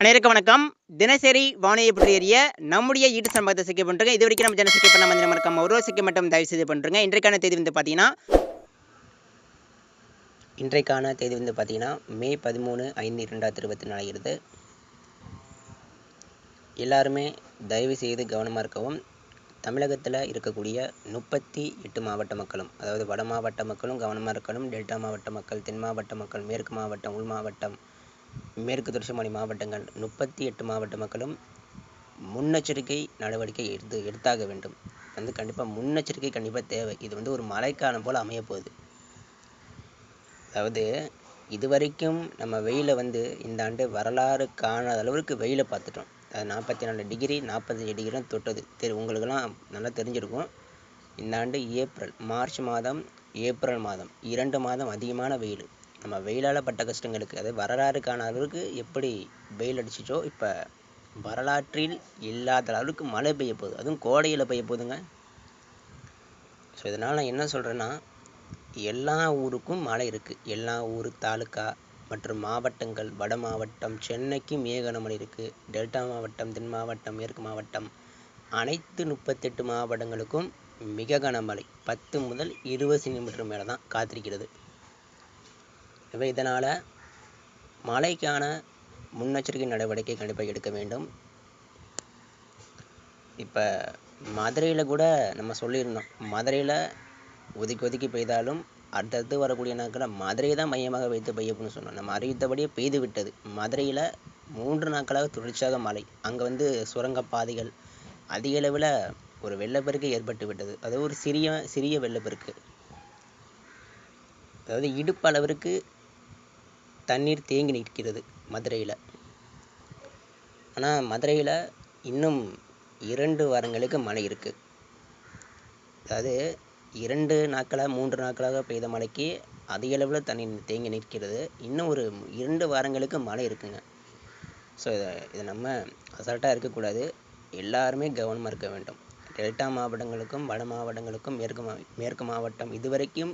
அனைவருக்கும் வணக்கம். தினசரி வானிலை பற்றி அறிய நம்முடைய யூடியூப் சம்பவத்தை செக் பண்ணுறேங்க. இது வரைக்கும் நம்ம சேனல் செக் பண்ண வந்து மறக்காம ஒரு செக் மட்டும் தயவு செய்து பண்ணுறேங்க. இன்றைக்கான தேதி வந்து பார்த்தீங்கன்னா மே 13/5/2024 இருக்குது. எல்லாருமே தயவு செய்து கவனமாக இருக்கவும். தமிழகத்தில் இருக்கக்கூடிய 38 மாவட்ட மக்களும், அதாவது வட மாவட்ட மக்களும் கவனமாக இருக்கணும். டெல்டா மாவட்ட மக்கள், தென் மாவட்ட மக்கள், மேற்கு மாவட்டம், உள் மாவட்டம், மேற்கு தொடர்ச்சி மலை மாவட்டங்கள் 38 மாவட்ட மக்களும் முன்னெச்சரிக்கை நடவடிக்கை எடுத்தாக வேண்டும். கண்டிப்பாக முன்னெச்சரிக்கை கண்டிப்பாக தேவை. இது ஒரு மழைக்காலம் போல் அமையப்போகுது. அதாவது இதுவரைக்கும் நம்ம வெயிலை இந்த ஆண்டு வரலாறு காணாத அளவுக்கு வெயிலை பார்த்துட்டோம். அது 44 டிகிரி 45 டிகிரிலாம் தொட்டது. உங்களுக்கெல்லாம் நல்லா தெரிஞ்சிருக்கும். இந்த ஆண்டு மார்ச் மாதம், ஏப்ரல் மாதம் 2 மாதம் அதிகமான வெயில். நம்ம வெயிலால் பட்ட கஷ்டங்களுக்கு அது வரலாறு காணாத அளவுக்கு எப்படி வெயில் அடிச்சிச்சோ, இப்போ வரலாற்றில் இல்லாத அளவுக்கு மழை பெய்ய போகுது. அதுவும் கோடையில் பெய்ய போகுதுங்க. ஸோ இதனால் நான் என்ன சொல்கிறேன்னா, எல்லா ஊருக்கும் மழை இருக்குது. எல்லா ஊர் தாலுக்கா மற்றும் மாவட்டங்கள், வட மாவட்டம், சென்னைக்கு மிக கனமழை இருக்குது. டெல்டா மாவட்டம், தென் மாவட்டம், மேற்கு மாவட்டம், அனைத்து 38 மாவட்டங்களுக்கும் மிக கனமழை 10 முதல் 20 சென்டிமீட்டர் மேலே தான் காத்திருக்கிறது. இதனால் மழைக்கான முன்னெச்சரிக்கை நடவடிக்கை கண்டிப்பாக எடுக்க வேண்டும். இப்போ மதுரையில் கூட நம்ம சொல்லியிருந்தோம், மதுரையில் ஒதுக்கி பெய்தாலும் அடுத்தடுத்து வரக்கூடிய நாட்களில் மதுரையை தான் மையமாக வைத்து பெய்யப்புன்னு சொன்னோம். நம்ம அறிவித்தபடியே பெய்து விட்டது. மதுரையில் 3 நாட்களாக தொடர்ச்சியாக மழை. அங்கே சுரங்கப்பாதைகள் அதிக அளவில் ஒரு வெள்ளப்பெருக்கு ஏற்பட்டு விட்டது. அது ஒரு சிறிய வெள்ளப்பெருக்கு. அதாவது இடுப்பு அளவிற்கு தண்ணீர் தேங்கி நிற்கிறது மதுரையில். ஆனால் மதுரையில் இன்னும் 2 வாரங்களுக்கு மழை இருக்குது. அதாவது 2 நாட்களாக 3 நாட்களாக பெய்த மழைக்கு அதிக அளவில் தண்ணீர் தேங்கி நிற்கிறது. இன்னும் ஒரு 2 வாரங்களுக்கு மழை இருக்குங்க. ஸோ இதை நம்ம அசால்ட்டாக இருக்கக்கூடாது. எல்லாருமே கவனமாக இருக்க வேண்டும். டெல்டா மாவட்டங்களுக்கும், வட மாவட்டங்களுக்கும், மேற்கு மாவட்டம் இதுவரைக்கும்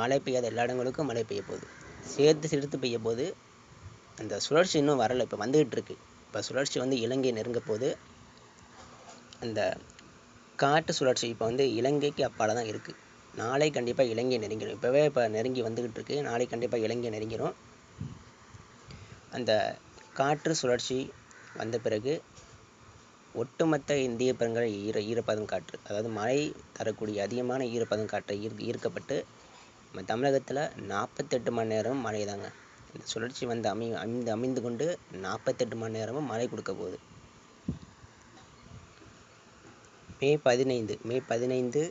மழை பெய்யாத எல்லா இடங்களுக்கும் மழை பெய்ய போகுது. சேர்த்து பெய்ய போது. அந்த சுழற்சி இன்னும் வரலை, இப்போ வந்துகிட்டு இருக்கு. இப்போ சுழற்சி இலங்கை நெருங்க போது. அந்த காட்டு சுழற்சி இப்போ இலங்கைக்கு அப்பால் தான் இருக்குது. நாளை கண்டிப்பாக இலங்கை நெருங்கிடும். இப்போ நெருங்கி வந்துக்கிட்டு இருக்கு. நாளை கண்டிப்பாக இலங்கை நெருங்கிடும். அந்த காற்று சுழற்சி வந்த பிறகு ஒட்டுமொத்த இந்திய பெருங்கடல் ஈரப்பதம் காற்று, அதாவது மழை தரக்கூடிய அதிகமான ஈரப்பதம் காற்றை ஈர்க்கப்பட்டு நம்ம தமிழகத்தில் 48 மணி நேரம் மழை தாங்க. இந்த சுழற்சி அமைந்து கொண்டு 48 மணி நேரமும் மழை கொடுக்க போகுது. மே 15, 16,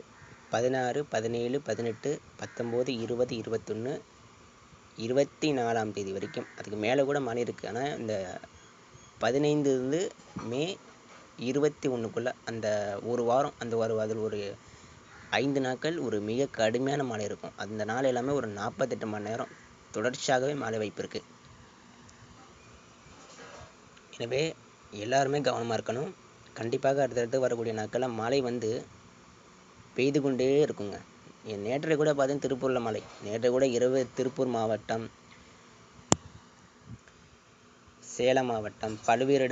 17, 18, 19, 20, 21, 24ஆம் தேதி வரைக்கும், அதுக்கு மேலே கூட மழை இருக்குது. ஆனால் இந்த 15 மே 21க்குள்ளே அந்த ஒரு வாரம், அதில் ஒரு 5 நாட்கள் ஒரு மிக கடுமையான மழை இருக்கும். அந்த நாள் எல்லாமே ஒரு 48 மணி நேரம் தொடர்ச்சியாகவே மழை வாய்ப்பு இருக்குது. எனவே எல்லாருமே கவனமாக இருக்கணும். கண்டிப்பாக அடுத்தடுத்து வரக்கூடிய நாட்களில் மழை பெய்து கொண்டே இருக்குங்க. நேற்று கூட பார்த்தீங்கன்னா திருப்பூரில் மழை. நேற்று கூட இரவு திருப்பூர் மாவட்டம், சேலம் மாவட்டம், பல்வேறு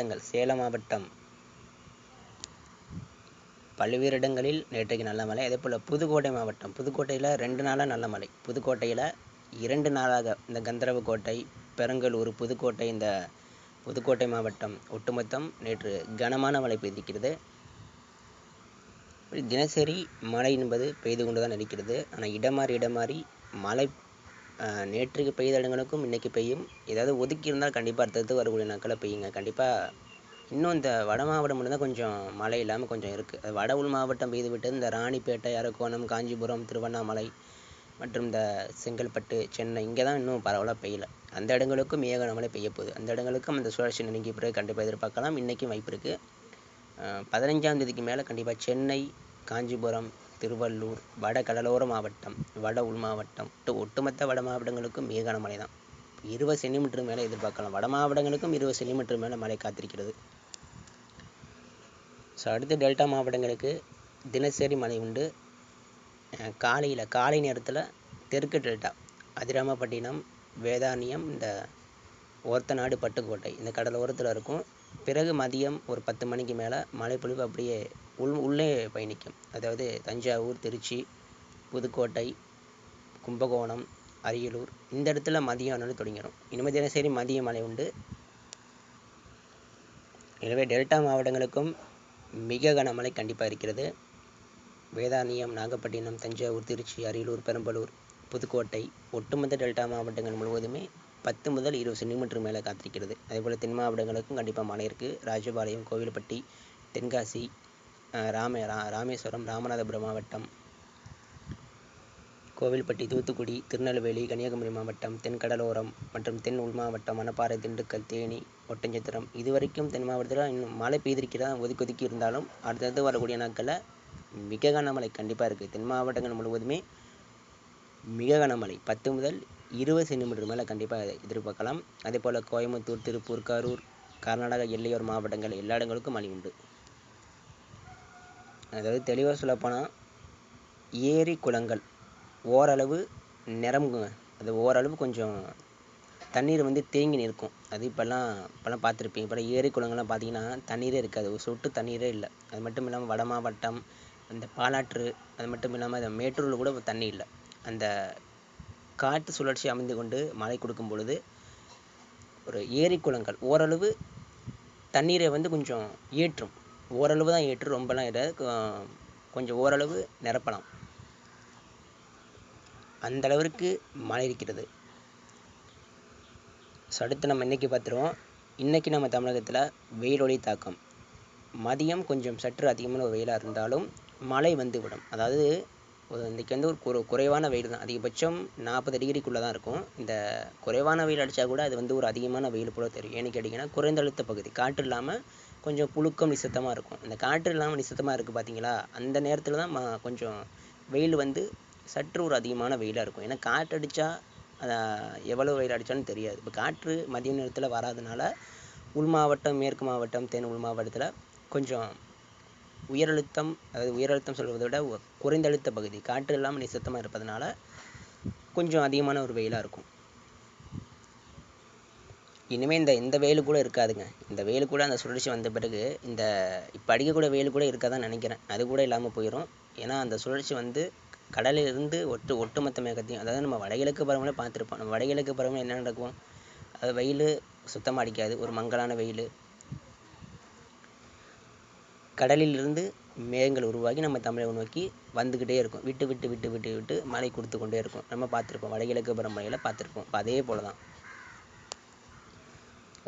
இடங்களில் நேற்றைக்கு நல்ல மழை. அதே போல் புதுக்கோட்டை மாவட்டம், புதுக்கோட்டையில் 2 நாளாக நல்ல மழை. புதுக்கோட்டையில் 2 நாளாக இந்த கந்தரவக்கோட்டை, பெரம்பலூர், புதுக்கோட்டை, இந்த புதுக்கோட்டை மாவட்டம் ஒட்டுமொத்தம் நேற்று கனமான மழை பெய்திருக்கிறது. தினசரி மழை என்பது பெய்து கொண்டு தான் இருக்கிறது. ஆனால் இடமாறி மழை நேற்றுக்கு பெய்த இடங்களுக்கும் இன்றைக்கி பெய்யும். ஏதாவது ஒதுக்கி இருந்தால் கண்டிப்பாக அடுத்தடுத்து வரக்கூடிய நாட்களில் பெய்யுங்க. கண்டிப்பாக இன்னும் இந்த வட மாவட்டம் மட்டும்தான் கொஞ்சம் மழை இல்லாமல் கொஞ்சம் இருக்குது. அது வட உள் மாவட்டம் பெய்து விட்டு இந்த ராணிப்பேட்டை, அரக்கோணம், காஞ்சிபுரம், திருவண்ணாமலை மற்றும் இந்த செங்கல்பட்டு, சென்னை இங்கே தான் இன்னும் பரவலாக பெய்யலை. அந்த இடங்களுக்கும் மிக கனமழை பெய்ய போகுது. அந்த இடங்களுக்கும் அந்த சுழற்சி நெருங்கிய பிறகு கண்டிப்பாக எதிர்பார்க்கலாம். இன்றைக்கும் வாய்ப்பு இருக்குது. 15ஆம் தேதிக்கு மேலே கண்டிப்பாக சென்னை, காஞ்சிபுரம், திருவள்ளூர், வட கடலோர மாவட்டம், வட உள் மாவட்டம், ஒட்டுமொத்த வட மாவட்டங்களுக்கும் மிக கனமழை தான். 20 சென்டிமீட்டர் மேலே எதிர்பார்க்கலாம். வட மாவட்டங்களுக்கும் 20 சென்டிமீட்டர் மேலே மழை காத்திருக்கிறது. ஸோ அடுத்து டெல்டா மாவட்டங்களுக்கு தினசரி மழை உண்டு. காலை நேரத்தில் தெற்கு டெல்டா, அதிராமப்பட்டினம், வேதாரண்யம், இந்த ஒரத்தநாடு பட்டுக்கோட்டை இந்த கடலோரத்தில் இருக்கும். பிறகு மதியம் ஒரு 10 மணிக்கு மேலே மழைப்பொழிவு அப்படியே உள்ளே பயணிக்கும். அதாவது தஞ்சாவூர், திருச்சி, புதுக்கோட்டை, கும்பகோணம், அரியலூர் இந்த இடத்துல மதியம் ஆனாலும் தொடங்கிடும். இனிமேல் தினசரி மதிய மழை உண்டு. எனவே டெல்டா மாவட்டங்களுக்கும் மிக கனமழை கண்டிப்பாக இருக்கிறது. வேதாரண்யம், நாகப்பட்டினம், தஞ்சாவூர், திருச்சி, அரியலூர், பெரம்பலூர், புதுக்கோட்டை ஒட்டுமொத்த டெல்டா மாவட்டங்கள் முழுவதுமே 10 முதல் 20 சென்டிமீட்டர் மேலே காத்திருக்கிறது. அதேபோல் தென் மாவட்டங்களுக்கும் கண்டிப்பாக மழை இருக்குது. ராஜபாளையம், கோவில்பட்டி, தென்காசி, ராமேஸ்வரம், ராமநாதபுரம் மாவட்டம், கோவில்பட்டி, தூத்துக்குடி, திருநெல்வேலி, கன்னியாகுமரி மாவட்டம், தென் கடலோரம் மற்றும் தென் உள் மாவட்டம், மணப்பாறை, திண்டுக்கல், தேனி, ஒட்டஞ்சத்திரம் இதுவரைக்கும் தென் மாவட்டத்தில் இன்னும் மழை பெய்திருக்கிறதா ஒதுக்கி இருந்தாலும் அடுத்தடுத்து வரக்கூடிய நாட்களில் மிக கனமழை கண்டிப்பாக இருக்குது. தென் மாவட்டங்கள் முழுவதுமே மிக கனமழை 10 முதல் 20 சென்டிமீட்டர் மேலே கண்டிப்பாக எதிர்பார்க்கலாம். அதேபோல் கோயம்புத்தூர், திருப்பூர், கரூர், கர்நாடகா எல்லையோர மாவட்டங்கள் எல்லா இடங்களுக்கும் மழை உண்டு. அதாவது தெளிவாக சொல்லப்போனால் ஏரி குளங்கள் ஓரளவு நிரம்புங்க. அது ஓரளவு கொஞ்சம் தண்ணீர் தேங்கி நிற்கும். அது இப்போல்லாம் பார்த்துருப்பீங்க. இப்போ ஏரி குளங்கள்லாம் பார்த்தீங்கன்னா தண்ணீரே இருக்காது, ஒரு சொட்டு தண்ணீரே இல்லை. அது மட்டும் இல்லாமல் வட மாவட்டம், அந்த பாலாற்று, அது மட்டும் இல்லாமல் அந்த மேட்டூரில் கூட தண்ணி இல்லை. அந்த காற்று சுழற்சி அமைந்து கொண்டு மழை கொடுக்கும் பொழுது ஒரு ஏரி குளங்கள் ஓரளவு தண்ணீரை கொஞ்சம் ஏற்றும். ஓரளவு தான் ஏற்றும், ரொம்பலாம் ஏறாது, கொஞ்சம் ஓரளவு நிரப்பலாம். அந்த அளவிற்கு மழை இருக்கிறது. அடுத்து நம்ம இன்றைக்கி பார்த்துருவோம். இன்றைக்கி நம்ம தமிழகத்தில் வெயிலொளி தாக்கம் மதியம் கொஞ்சம் சற்று அதிகமான ஒரு வெயிலாக இருந்தாலும் மழை விடும். அதாவது இன்றைக்கி ஒரு குறைவான வெயில் தான். அதிகபட்சம் 40 டிகிரிக்குள்ளே தான் இருக்கும். இந்த குறைவான வெயில் அடித்தா கூட அது ஒரு அதிகமான வெயில் போல தெரியும். ஏன்னு கேட்டிங்கன்னா குறைந்த அழுத்த பகுதி, காற்று இல்லாமல் கொஞ்சம் புழுக்கம் நிசத்தமாக இருக்கும். இந்த காற்று இல்லாமல் நிசத்தமாக இருக்குது பார்த்தீங்களா, அந்த நேரத்தில் தான் கொஞ்சம் வெயில் சற்று ஒரு அதிகமான வெயிலாக இருக்கும். ஏன்னா காற்று அடித்தா எவ்வளோ வெயில் அடித்தாலும் தெரியாது. இப்போ காற்று மதிய நேரத்தில் வராதனால உள் மாவட்டம், மேற்கு மாவட்டம், தென் உள் மாவட்டத்தில் கொஞ்சம் உயரழுத்தம், அதாவது உயரழுத்தம் சொல்வதை விட குறைந்த அழுத்த பகுதி, காற்று இல்லாமல் நிசத்தமாக இருப்பதனால கொஞ்சம் அதிகமான ஒரு வெயிலாக இருக்கும். இனிமேல் இந்த வெயில் கூட இருக்காதுங்க. இந்த வெயில் கூட அந்த சுழற்சி வந்த பிறகு இப்போ அடிக்கக்கூடிய வெயில் கூட இருக்காதான் நினைக்கிறேன். அது கூட இல்லாமல் போயிடும். ஏன்னா அந்த சுழற்சி கடலிலிருந்து ஒட்டுமொத்த மேகத்தையும், அதாவது நம்ம வடகிழக்கு பருவமழை பார்த்துருப்போம். நம்ம வடகிழக்கு பருவமழை என்ன நடக்கும், அது வெயில் சுத்தமாக அடிக்காது, ஒரு மங்கலான வெயில். கடலிலிருந்து மேகங்கள் உருவாகி நம்ம தமிழகம் நோக்கி வந்துக்கிட்டே இருக்கும். விட்டு விட்டு விட்டு விட்டு விட்டு மழை கொடுத்து கொண்டே இருக்கும். நம்ம பார்த்துருப்போம், வடகிழக்கு பருவமழையில் பார்த்துருப்போம். இப்போ அதே போல் தான்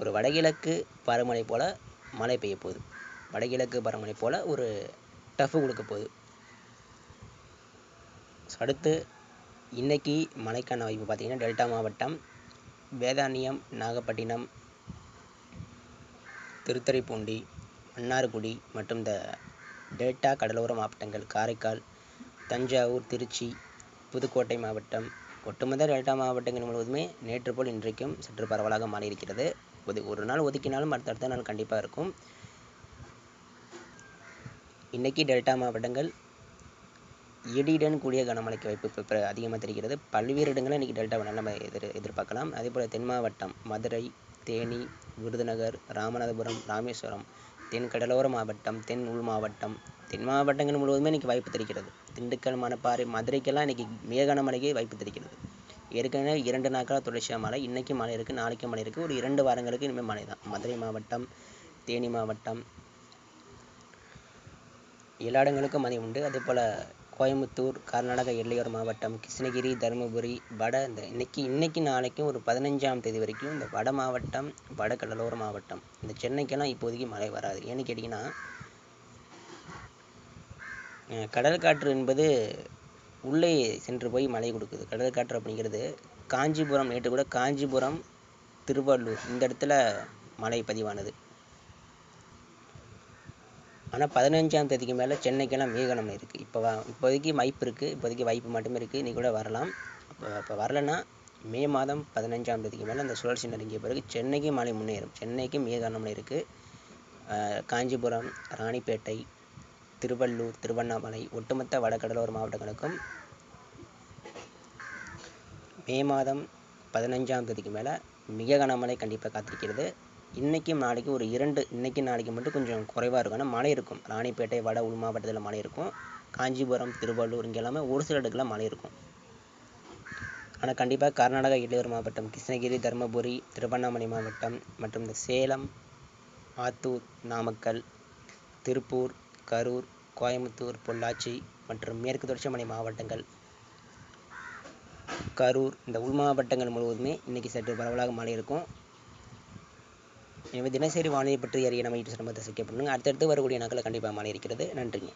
ஒரு வடகிழக்கு பருவமழை போல் மழை பெய்ய போகுது. வடகிழக்கு பருவமழை போல் ஒரு டஃப் கொடுக்க போகுது. அடுத்து இன்றைக்கி மழைக்கான வாய்ப்பு பார்த்திங்கன்னா டெல்டா மாவட்டம், வேதாரண்யம், நாகப்பட்டினம், திருத்துறைப்பூண்டி, மன்னார்குடி மற்றும் இந்த டெல்டா கடலோர மாவட்டங்கள், காரைக்கால், தஞ்சாவூர், திருச்சி, புதுக்கோட்டை மாவட்டம் ஒட்டுமொத்த டெல்டா மாவட்டங்கள் முழுவதுமே நேற்று போல் இன்றைக்கும் சற்று பரவலாக மழை இருக்கிறது. ஒரு நாள் ஒதுக்கினாலும் அடுத்த நாள் கண்டிப்பாக இருக்கும். இன்றைக்கி டெல்டா மாவட்டங்கள் இடியுடன் கூடிய கனமழைக்கு வாய்ப்பு அதிகமாக தெரிகிறது. பல்வேறு இடங்களில் இன்றைக்கி டெல்டா நம்ம எதிர்பார்க்கலாம். அதேபோல் தென் மாவட்டம் மதுரை, தேனி, விருதுநகர், ராமநாதபுரம், ராமேஸ்வரம், தென் கடலோர மாவட்டம், தென் உள் மாவட்டம், தென் மாவட்டங்கள் முழுவதுமே இன்றைக்கி வாய்ப்பு தெரிகிறது. திண்டுக்கல், மணப்பாறை, மதுரைக்கெல்லாம் இன்றைக்கி மிக கனமழைக்கு வாய்ப்பு தெரிகிறது. ஏற்கனவே 2 நாட்களாக தொடர்ச்சியாக மழை, இன்றைக்கும் மழை இருக்குது, நாளைக்கும் மழை இருக்குது. ஒரு 2 வாரங்களுக்கு இனிமேல் மழை தான். மதுரை மாவட்டம், தேனி மாவட்டம் எல்லா இடங்களுக்கும் மழை உண்டு. அதேபோல் கோயம்புத்தூர், கர்நாடகா எல்லையோர மாவட்டம், கிருஷ்ணகிரி, தருமபுரி, இன்னைக்கு நாளைக்கும் ஒரு 15ஆம் தேதி வரைக்கும் இந்த வட மாவட்டம், வட கடலோர மாவட்டம், இந்த சென்னைக்கெல்லாம் இப்போதைக்கு மழை வராது. ஏன்னு கேட்டிங்கன்னா கடல் காற்று என்பது உள்ளே சென்று போய் மழை கொடுக்குது. கடல் காற்று அப்படிங்கிறது காஞ்சிபுரம், நேற்று கூட காஞ்சிபுரம், திருவள்ளூர் இந்த இடத்துல மழை பதிவானது. ஆனால் 15ஆம் தேதிக்கு மேலே சென்னைக்கெல்லாம் மிக கனமழை இருக்குது. இப்போதைக்கு வாய்ப்பு இருக்குது, இப்போதைக்கு வாய்ப்பு மட்டுமே இருக்குது. இன்றைக்கி கூட வரலாம். இப்போ வரலைன்னா மே மாதம் 15ஆம் தேதிக்கு மேலே அந்த சுழற்சி நெருங்கிய பிறகு சென்னைக்கு மழை முன்னேறும். சென்னைக்கு மிக கனமழை இருக்குது. காஞ்சிபுரம், ராணிப்பேட்டை, திருவள்ளூர், திருவண்ணாமலை ஒட்டுமொத்த வடகடலோர மாவட்டங்களுக்கும் மே மாதம் 15ஆம் தேதிக்கு மேலே மிக கனமழை கண்டிப்பாக காத்திருக்கிறது. இன்றைக்கும் நாளைக்கு ஒரு 2 இன்றைக்கி நாளைக்கு மட்டும் கொஞ்சம் குறைவாக இருக்கும். ஆனால் மழை இருக்கும். ராணிப்பேட்டை வட உள் மாவட்டத்தில் மழை இருக்கும். காஞ்சிபுரம் திருவள்ளூர் இங்கே எல்லாமே ஒரு சில இடத்துல மழை இருக்கும். ஆனால் கண்டிப்பாக கர்நாடகா இடையூர் மாவட்டம் கிருஷ்ணகிரி தருமபுரி திருவண்ணாமலை மாவட்டம் மற்றும் இந்த சேலம் ஆத்தூர் நாமக்கல் திருப்பூர் கரூர் கோயம்புத்தூர் பொள்ளாச்சி மற்றும் மேற்கு தொடர்ச்சி மலை மாவட்டங்கள் கரூர் இந்த உள் மாவட்டங்கள் முழுவதுமே இன்றைக்கி சற்று பரவலாக மழை இருக்கும். எனவே தினசரி வானிலை பற்றி அறிய நம்ம யூடியூப் சேனலை சப்ஸ்கிரைப் பண்ணுங்கள். அடுத்தடுத்து வரக்கூடிய நாட்களில் கண்டிப்பாக மழை இருக்கிறது. நன்றிங்க.